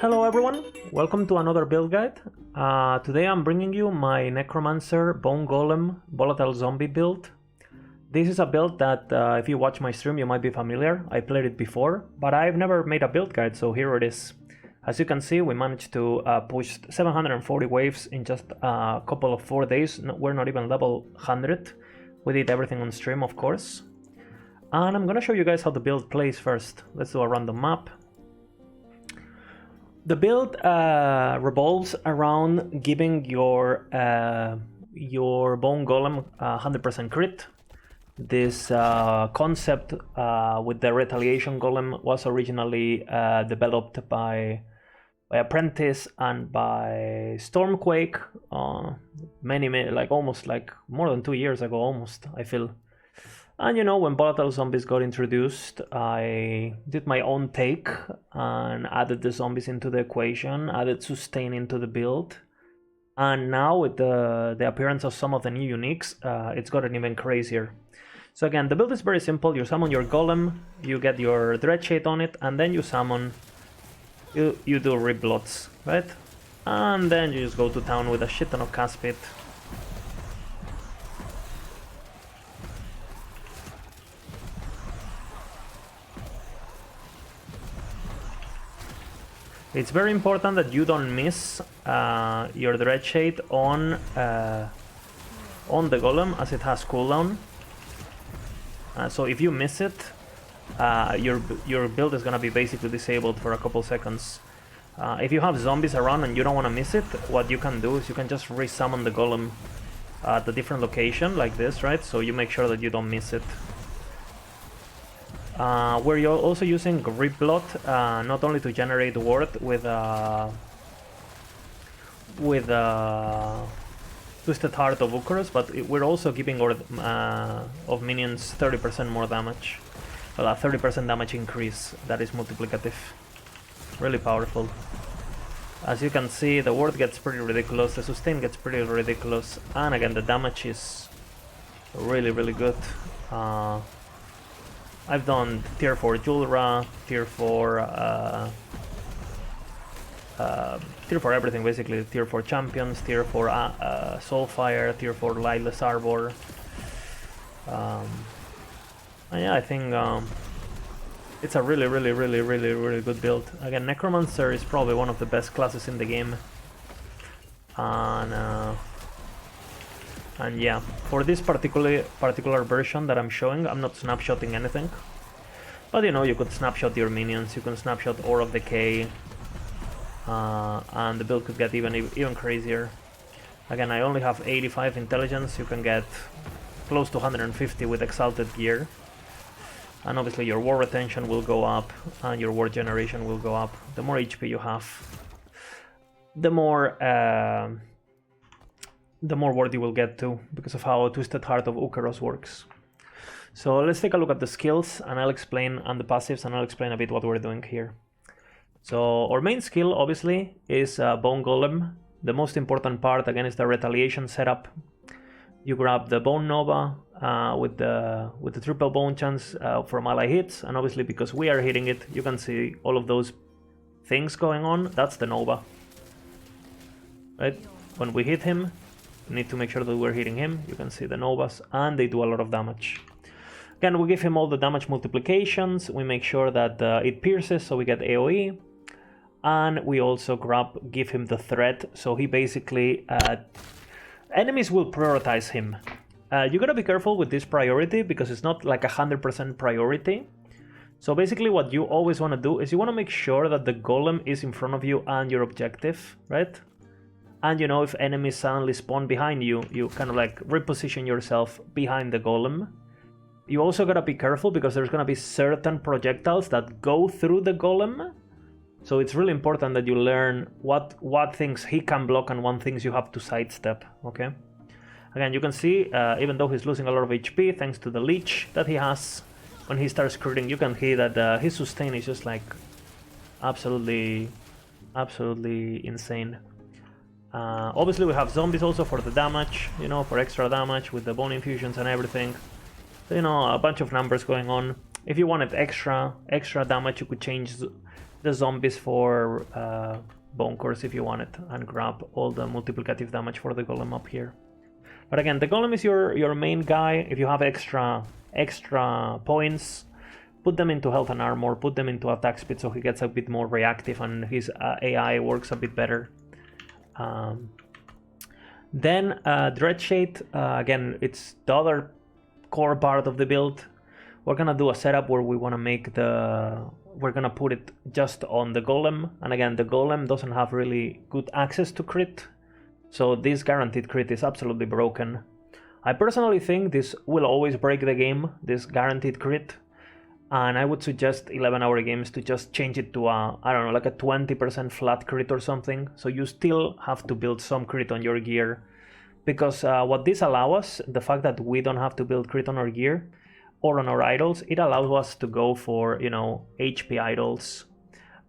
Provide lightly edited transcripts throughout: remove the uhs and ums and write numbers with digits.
Hello everyone, welcome to another build guide. Today I'm bringing you my Necromancer Bone Golem Volatile Zombie build. This is a build that if you watch my stream you might be familiar. I played it before, but I've never made a build guide, so here it is. As you can see, we managed to push 740 waves in just a couple of 4 days. We're not even level 100. We did everything on stream, of course. And I'm gonna show you guys how the build plays first. Let's do a random map. The build revolves around giving your Bone Golem 100% crit. This concept with the Retaliation Golem was originally developed by Apprentice and by Stormquake almost more than 2 years ago, almost, I feel. And you know, when Volatile Zombies got introduced, I did my own take and added the zombies into the equation, added sustain into the build. And now with the appearance of some of the new uniques, it's gotten even crazier. So again, the build is very simple. You summon your Golem, you get your Dreadshade on it, and then you summon, you do Ripblots, right? And then you just go to town with a shit ton of Caspit. It's very important that you don't miss your Dreadshade on the Golem, as it has cooldown. So if you miss it, your build is gonna be basically disabled for a couple seconds. If you have zombies around and you don't want to miss it, what you can do is you can just resummon the Golem at a different location like this, right? So you make sure that you don't miss it. We're also using Ripblot not only to generate ward with Twisted Heart of Ucarus, but we're also giving our of minions 30% more damage. Well, a 30% damage increase that is multiplicative. Really powerful. As you can see, the ward gets pretty ridiculous, the sustain gets pretty ridiculous, and again the damage is really good. I've done tier 4 Julra, tier 4 everything basically, tier 4 champions, tier 4 Soulfire, tier 4 Lightless Arbor. Yeah, I think it's a really good build. Again, Necromancer is probably one of the best classes in the game. And yeah, for this particular version that I'm showing, I'm not snapshotting anything. But you know, you could snapshot your minions, you can snapshot Ore of Decay, and the build could get even crazier. Again, I only have 85 intelligence, you can get close to 150 with Exalted Gear. And obviously your war retention will go up, and your war generation will go up. The more HP you have, the more ward you will get to, because of how Twisted Heart of Ucarus works. So let's take a look at the skills, and I'll explain, and the passives, and I'll explain a bit what we're doing here. So our main skill, obviously, is Bone Golem. The most important part, again, is the Retaliation setup. You grab the Bone Nova with the triple bone chance from ally hits, and obviously because we are hitting it, you can see all of those things going on. That's the Nova, right? When we hit him, we need to make sure that we're hitting him. You can see the Novas, and they do a lot of damage. Again, we give him all the damage multiplications. We make sure that it pierces, so we get AoE. And we also give him the threat, so he basically... enemies will prioritize him. You gotta be careful with this priority, because it's not like 100% priority. So basically what you always want to do is you want to make sure that the Golem is in front of you and your objective, right? And you know, if enemies suddenly spawn behind you, you kind of like reposition yourself behind the Golem. You also gotta be careful, because there's gonna be certain projectiles that go through the Golem. So it's really important that you learn what things he can block and what things you have to sidestep, okay? Again, you can see, even though he's losing a lot of HP, thanks to the leech that he has, when he starts critting, you can see that his sustain is just like absolutely insane. Obviously we have zombies also for the damage, you know, for extra damage with the bone infusions and everything. So, you know, a bunch of numbers going on. If you wanted extra damage, you could change the zombies for Bone Cores if you want it, and grab all the multiplicative damage for the Golem up here. But again, the Golem is your main guy. If you have extra points, put them into health and armor, put them into attack speed so he gets a bit more reactive and his AI works a bit better. Then Dreadshade, again, it's the other core part of the build. We're gonna do a setup where we wanna make we're gonna put it just on the Golem. And again, the Golem doesn't have really good access to crit. So this guaranteed crit is absolutely broken. I personally think this will always break the game, this guaranteed crit. And I would suggest 11-hour games to just change it to I don't know, like a 20% flat crit or something. So you still have to build some crit on your gear. Because what this allows us, the fact that we don't have to build crit on our gear or on our idols, it allows us to go for, you know, HP idols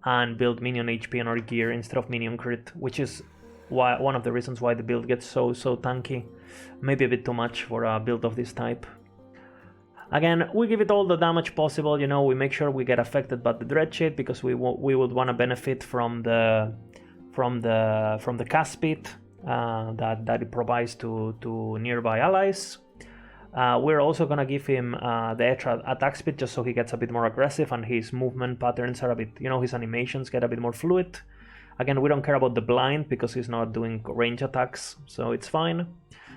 and build minion HP on our gear instead of minion crit, which is one of the reasons why the build gets so tanky. Maybe a bit too much for a build of this type. Again, we give it all the damage possible, you know, we make sure we get affected by the Dreadshade because we would want to benefit from the cast speed that it provides to nearby allies. We're also gonna give him the extra attack speed just so he gets a bit more aggressive and his movement patterns are a bit, you know, his animations get a bit more fluid. Again, we don't care about the blind because he's not doing range attacks, so it's fine.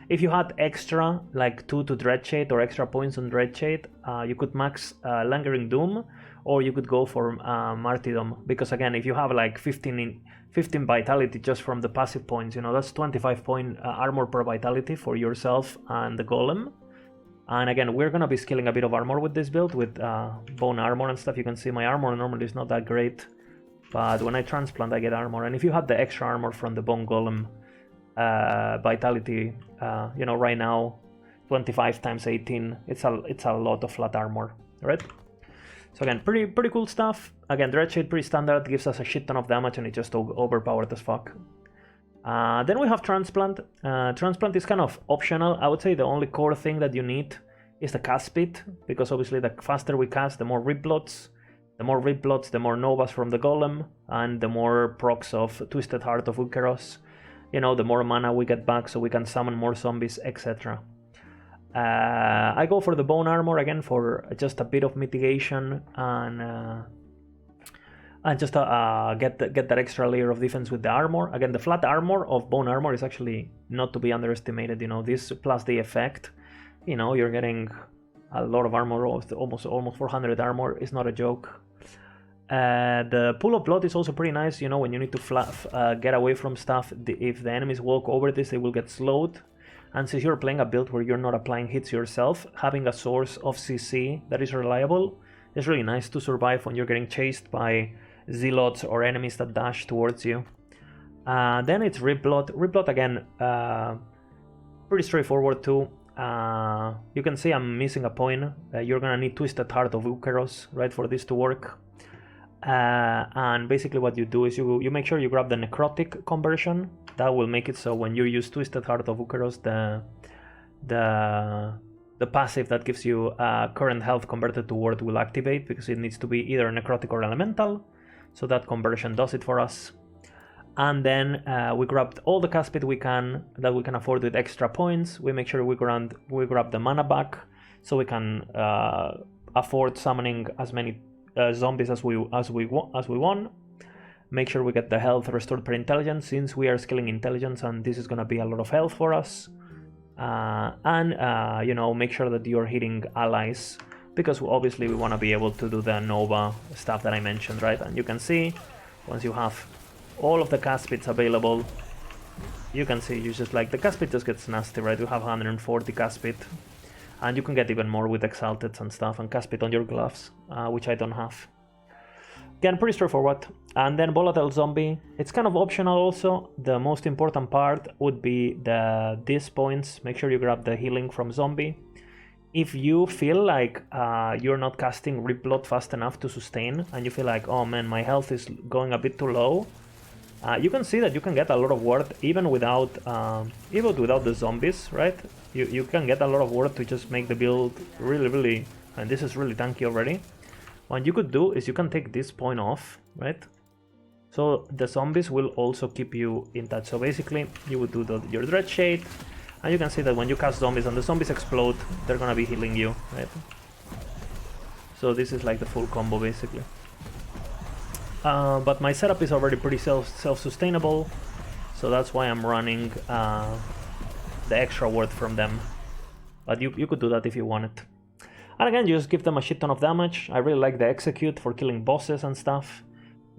If you had extra, like 2 to Dreadshade or extra points on Dreadshade, you could max Lingering Doom, or you could go for Martyrdom. Because again, if you have like 15 Vitality just from the passive points, you know, that's 25 point armor per Vitality for yourself and the Golem. And again, we're gonna be scaling a bit of armor with this build, with bone armor and stuff. You can see my armor normally is not that great, but when I transplant I get armor. And if you had the extra armor from the Bone Golem, Vitality, you know, right now 25 times 18, it's a lot of flat armor, right? So again, pretty cool stuff. Again, Dreadshade pretty standard, gives us a shit ton of damage and it's just overpowered as fuck. Then we have Transplant. Transplant is kind of optional. I would say the only core thing that you need is the cast speed, because obviously the faster we cast, the more Ripblots. The more Ripblots, the more Novas from the Golem, and the more procs of Twisted Heart of Ukeros. You know, the more mana we get back so we can summon more zombies, etc. I go for the bone armor again for just a bit of mitigation and just get that extra layer of defense with the armor. Again, the flat armor of bone armor is actually not to be underestimated. You know, this plus the effect, you know, you're getting a lot of armor, almost 400 armor is not a joke. The pool of blood is also pretty nice, you know, when you need to get away from stuff. If the enemies walk over this, they will get slowed. And since you're playing a build where you're not applying hits yourself, having a source of CC that is reliable is really nice to survive when you're getting chased by zealots or enemies that dash towards you. Then it's Ripblood. Ripblood again, pretty straightforward too. You can see I'm missing a point. You're gonna need Twisted Heart of Ukeros, right, for this to work. And basically what you do is you make sure you grab the necrotic conversion. That will make it so when you use Twisted Heart of Ukeros, the passive that gives you current health converted to ward will activate, because it needs to be either necrotic or elemental. So that conversion does it for us. And then we grabbed all the cast speed we can afford with extra points. We make sure we grab the mana back so we can afford summoning as many zombies as we want. Make sure we get the health restored per intelligence, since we are scaling intelligence and this is gonna be a lot of health for us. You know, make sure that you're hitting allies, because obviously we want to be able to do the Nova stuff that I mentioned, right? And you can see once you have all of the cast speeds available, you can see you just like the cast speed just gets nasty, right? You have 140 cast speed, and you can get even more with exalted and stuff, and cast speed on your gloves, which I don't have. Again, pretty straightforward. And then Volatile Zombie, it's kind of optional also. The most important part would be these points. Make sure you grab the healing from Zombie. If you feel like you're not casting Ripblood fast enough to sustain, and you feel like, oh man, my health is going a bit too low, you can see that you can get a lot of ward even without the zombies, right? You can get a lot of ward to just make the build really, and this is really tanky already. what you could do is you can take this point off, right? So the zombies will also keep you in touch. So basically, you would do your Dread Shade, and you can see that when you cast zombies and the zombies explode, they're gonna be healing you, right? So this is like the full combo, basically. But my setup is already pretty self-sustainable, so that's why I'm running the extra word from them. But you could do that if you wanted. And again, you just give them a shit ton of damage. I really like the execute for killing bosses and stuff.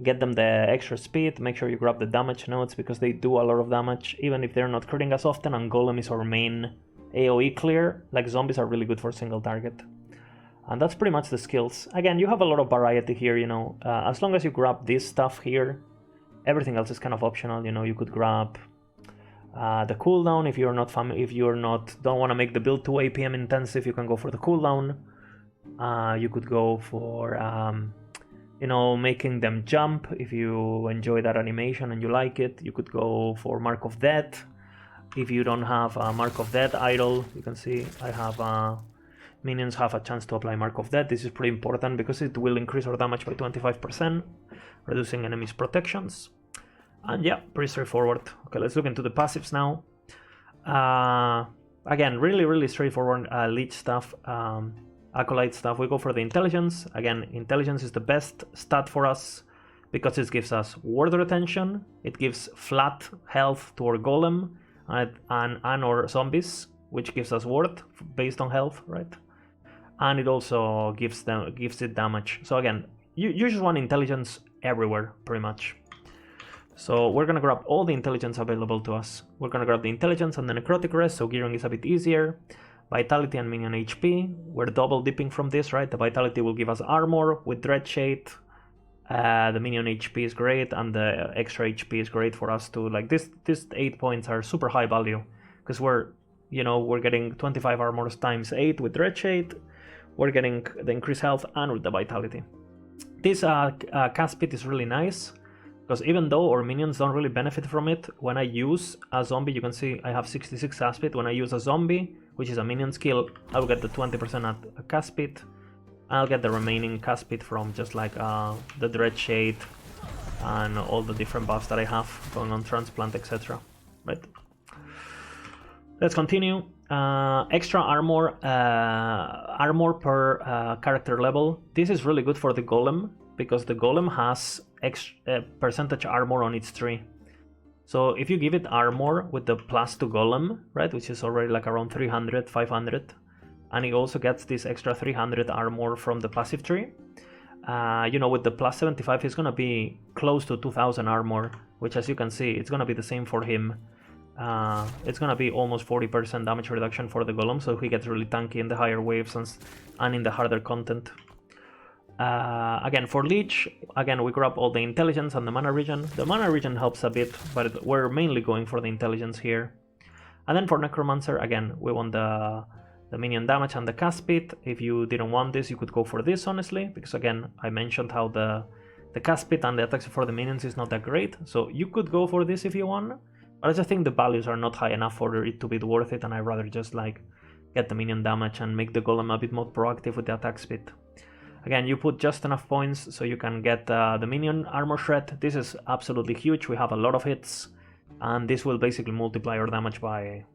Get them the extra speed, make sure you grab the damage notes because they do a lot of damage, even if they're not critting as often, and Golem is our main AoE clear. Like, zombies are really good for single target. And that's pretty much the skills. Again, you have a lot of variety here, you know. As long as you grab this stuff here, everything else is kind of optional, you know. You could grab the cooldown if you're not don't want to make the build too APM intensive, you can go for the cooldown. You could go for you know, making them jump if you enjoy that animation and you like it. You could go for Mark of Death. If you don't have a Mark of Death idol, you can see I have minions have a chance to apply Mark of Death. This is pretty important because it will increase our damage by 25%, reducing enemies' protections. And yeah, pretty straightforward. Okay, let's look into the passives now. Again, really straightforward leech stuff. Acolyte stuff, we go for the intelligence. Again, intelligence is the best stat for us because it gives us ward retention, it gives flat health to our golem and our zombies, which gives us ward based on health, right? And it also gives it damage. So again, you just want intelligence everywhere, pretty much. So we're gonna grab all the intelligence available to us. We're gonna grab the intelligence and the necrotic rest, so gearing is a bit easier. Vitality and minion HP, we're double dipping from this, right? The vitality will give us armor with Dread Shade. The minion HP is great, and the extra HP is great for us to, like, this 8 points are super high value because we're getting 25 armors times 8 with Dread Shade. We're getting the increased health and with the vitality. This cast speed is really nice because even though our minions don't really benefit from it, when I use a zombie, you can see I have 66 cast speed. When I use a zombie, which is a minion skill, I will get the 20% at cast speed. I'll get the remaining cast speed from just like the Dread Shade and all the different buffs that I have going on transplant, etc. Right. Let's continue. Extra armor, armor per character level. This is really good for the golem because the golem has percentage armor on its tree. So if you give it armor with the +2 golem, right, which is already like around 300, 500, and it also gets this extra 300 armor from the passive tree, you know, with the +75, it's gonna be close to 2000 armor, which, as you can see, it's gonna be the same for him. It's gonna be almost 40% damage reduction for the golem, so he gets really tanky in the higher waves and in the harder content. Again, for Leech, again, we grab all the intelligence and the mana regen. The mana regen helps a bit, but we're mainly going for the intelligence here. And then for Necromancer, again, we want the minion damage and the cast speed. If you didn't want this, you could go for this, honestly, because again, I mentioned how the cast speed and the attacks for the minions is not that great. So you could go for this if you want, but I just think the values are not high enough for it to be worth it, and I'd rather just like get the minion damage and make the golem a bit more proactive with the attack speed. Again, you put just enough points so you can get the minion armor shred. This is absolutely huge. We have a lot of hits, and this will basically multiply our damage by,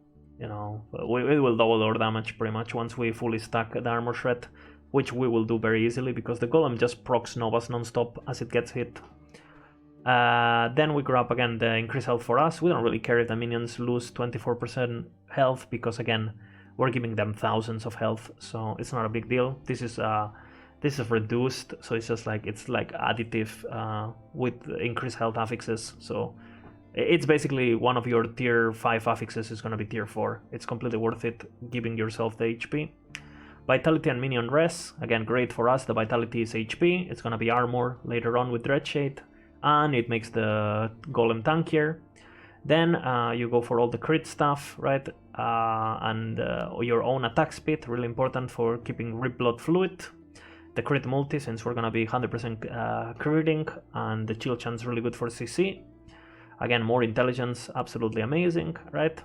you know, it will double our damage pretty much once we fully stack the armor shred, which we will do very easily because the golem just procs novas non-stop as it gets hit. Then we grab again the increased health for us. We don't really care if the minions lose 24% health because again, we're giving them thousands of health, so it's not a big deal. This is reduced, so it's just like, it's like additive with increased health affixes. So it's basically one of your tier 5 affixes is going to be tier 4. It's completely worth it giving yourself the HP. Vitality and minion res, again, great for us. The vitality is HP, it's going to be armor later on with Dread Shade, and it makes the golem tankier. Then you go for all the crit stuff, right? And your own attack speed, really important for keeping Rip Blood fluid. The crit multi, since we're gonna be 100% critting, and the chill chance really good for CC. Again, more intelligence, absolutely amazing, right?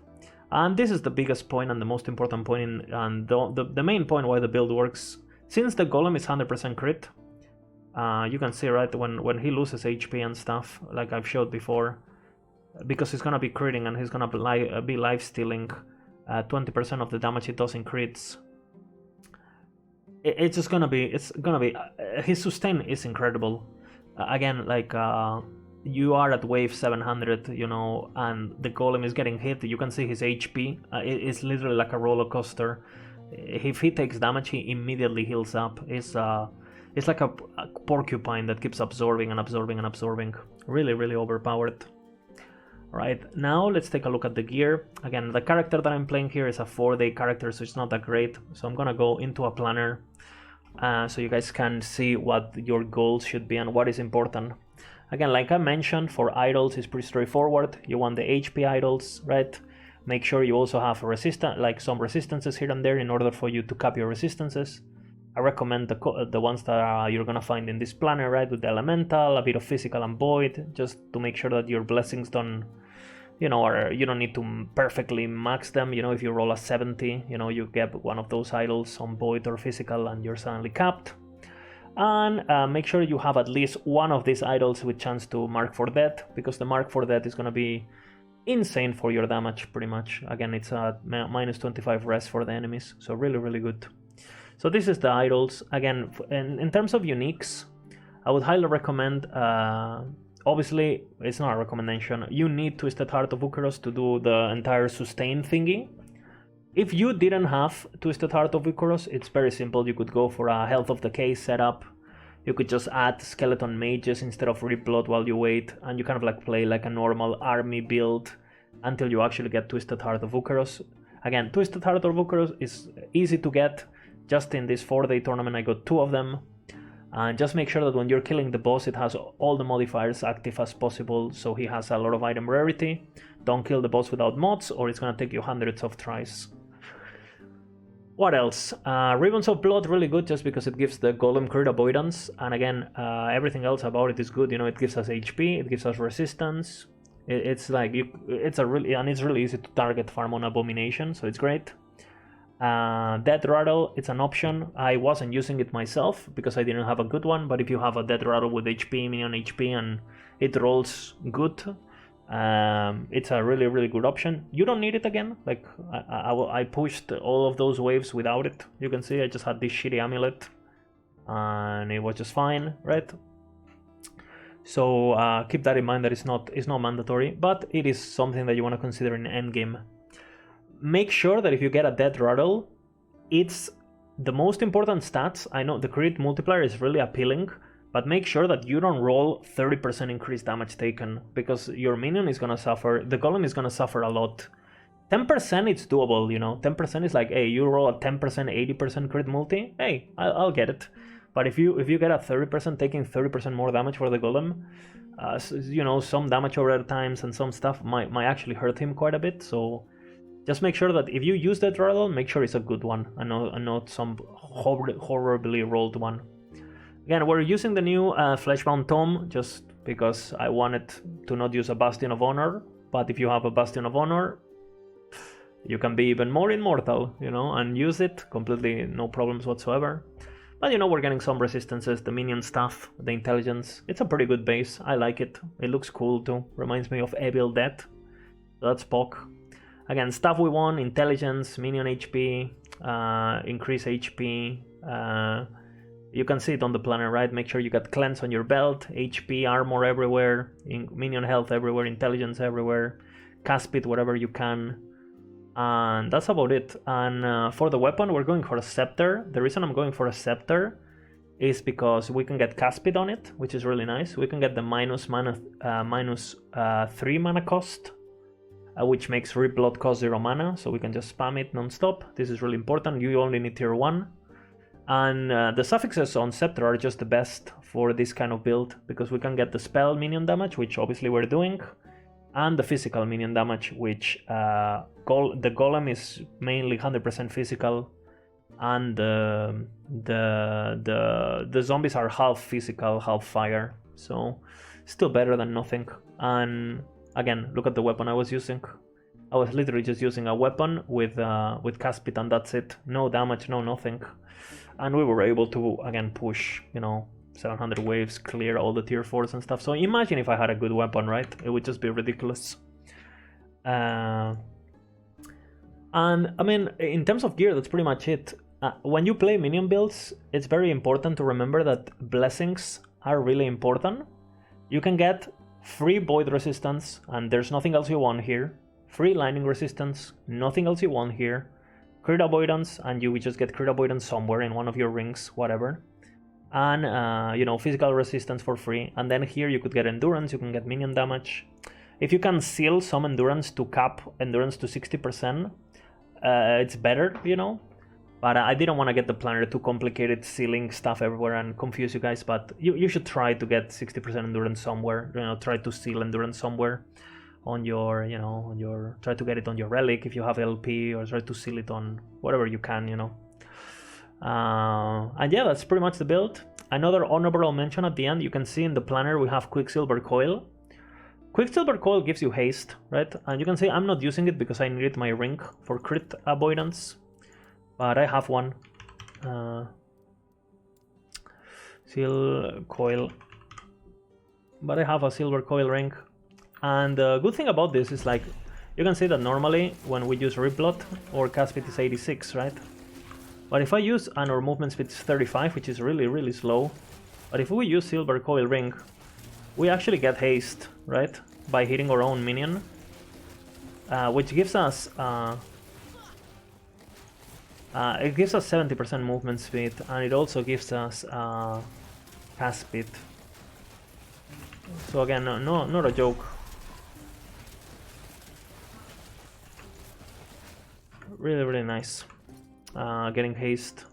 And this is the biggest point and the most important point, and the main point why the build works. Since the golem is 100% crit, you can see, right, when he loses HP and stuff, like I've showed before, because he's gonna be critting and he's gonna be life stealing 20% of the damage he does in crits. It's just gonna be, his sustain is incredible. Again, like you are at wave 700, you know, and the golem is getting hit. You can see his HP. It's literally like a roller coaster. If he takes damage, he immediately heals up. It's like a porcupine that keeps absorbing and absorbing and absorbing. Really, really overpowered. Right, now let's take a look at the gear. Again, the character that I'm playing here is a 4-day character, so it's not that great. So I'm gonna go into a planner so you guys can see what your goals should be and what is important. Again, like I mentioned, for idols it's pretty straightforward. You want the HP idols, right? Make sure you also have some resistances here and there in order for you to cap your resistances. I recommend the ones that you're gonna find in this planner, right? With the elemental, a bit of physical and void, just to make sure that your blessings don't, you know, or you don't need to perfectly max them. You know, if you roll a 70, you know, you get one of those idols on void or physical and you're suddenly capped. And make sure you have at least one of these idols with chance to mark for death, because the mark for death is gonna be insane for your damage, pretty much. Again, it's a minus 25 res for the enemies, so really, really good. So this is the idols. Again, in terms of uniques, I would highly recommend, obviously, it's not a recommendation, you need Twisted Heart of Icarus to do the entire sustain thingy. If you didn't have Twisted Heart of Icarus, it's very simple. You could go for a Health of Decay setup. You could just add Skeleton Mages instead of Rip Blood while you wait, and you kind of like play like a normal army build until you actually get Twisted Heart of Icarus. Again, Twisted Heart of Icarus is easy to get. Just in this 4-day tournament I got 2 of them. And just make sure that when you're killing the boss it has all the modifiers active as possible, so he has a lot of item rarity. Don't kill the boss without mods or it's gonna take you hundreds of tries. What else? Ribbons of Blood, really good just because it gives the golem crit avoidance, and again everything else about it is good. You know, it gives us HP, it gives us resistance. It's like it's really easy to target farm on Abomination, so it's great. Death Rattle, it's an option. I wasn't using it myself because I didn't have a good one, but if you have a Death Rattle with HP, minion HP, and it rolls good, it's a really, really good option. You don't need it again. Like I pushed all of those waves without it. You can see I just had this shitty amulet and it was just fine, right? So keep that in mind, that it's not mandatory, but it is something that you want to consider in endgame. Make sure that if you get a Death Rattle, it's the most important stats. I know the crit multiplier is really appealing, but make sure that you don't roll 30% increased damage taken, because your minion is gonna suffer, the golem is gonna suffer a lot. 10% it's doable, you know, 10% is like, hey, you roll a 10%, 80% crit multi, hey, I'll get it. But if you get a 30% taking 30% more damage for the golem, you know, some damage over times and some stuff might actually hurt him quite a bit, so just make sure that if you use that rattle, make sure it's a good one and not some horribly rolled one. Again, we're using the new Fleshbound Tome just because I wanted to not use a Bastion of Honor, but if you have a Bastion of Honor, you can be even more immortal, you know, and use it completely, no problems whatsoever. But you know, we're getting some resistances, the minion stuff, the intelligence. It's a pretty good base, I like it. It looks cool too, reminds me of Evil Dead. That's Epoch. Again, stuff we want: intelligence, minion HP, increase HP. You can see it on the planner, right? Make sure you got cleanse on your belt, HP, armor everywhere, minion health everywhere, intelligence everywhere, cast speed wherever you can. And that's about it. And for the weapon, we're going for a scepter. The reason I'm going for a scepter is because we can get cast speed on it, which is really nice. We can get the minus 3 mana cost, which makes Rip Blood cost 0 mana, so we can just spam it non-stop. This is really important. You only need tier 1. And the suffixes on Scepter are just the best for this kind of build, because we can get the spell minion damage, which obviously we're doing, and the physical minion damage, which the Golem is mainly 100% physical, and the zombies are half physical, half fire, so still better than nothing. And again, look at the weapon I was using. I was literally just using a weapon with cast speed, and that's it. No damage, no nothing. And we were able to, again, push, you know, 700 waves, clear all the tier 4s and stuff. So imagine if I had a good weapon, right? It would just be ridiculous. And I mean, in terms of gear, that's pretty much it. When you play minion builds, it's very important to remember that blessings are really important. You can get free void resistance, and there's nothing else you want here. Free lightning resistance, nothing else you want here. Crit avoidance, and you just get crit avoidance somewhere in one of your rings, whatever. And, you know, physical resistance for free. And then here you could get endurance, you can get minion damage. If you can seal some endurance to cap endurance to 60%, it's better, you know. But I didn't want to get the planner too complicated, sealing stuff everywhere and confuse you guys. But you should try to get 60% endurance somewhere. You know, try to seal endurance somewhere on your, you know, on your. Try to get it on your relic if you have LP, or try to seal it on whatever you can, you know. And yeah, that's pretty much the build. Another honorable mention at the end. You can see in the planner we have Quicksilver Coil. Quicksilver Coil gives you haste, right? And you can see I'm not using it because I needed my ring for crit avoidance. But I have one. Seal coil. But I have a silver coil ring. And the good thing about this is, like, you can see that normally when we use Riplot, our cast speed is 86, right? But if I use, and our movement speed is 35, which is really, really slow. But if we use silver coil ring, we actually get haste, right? By hitting our own minion. Which gives us... it gives us 70% movement speed, and it also gives us cast speed. So again, not a joke. Really, really nice. Getting haste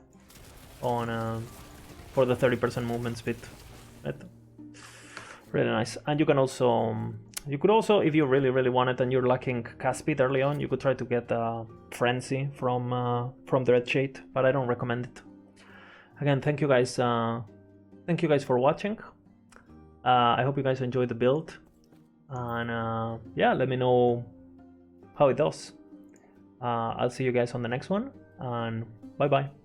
on for the 30% movement speed. Right? Really nice. And you can also, you could also, if you really, really want it and you're lacking cast speed early on, you could try to get Frenzy from Dreadshade, but I don't recommend it. Again, thank you guys for watching. I hope you guys enjoyed the build, and yeah, let me know how it does. I'll see you guys on the next one, and bye bye.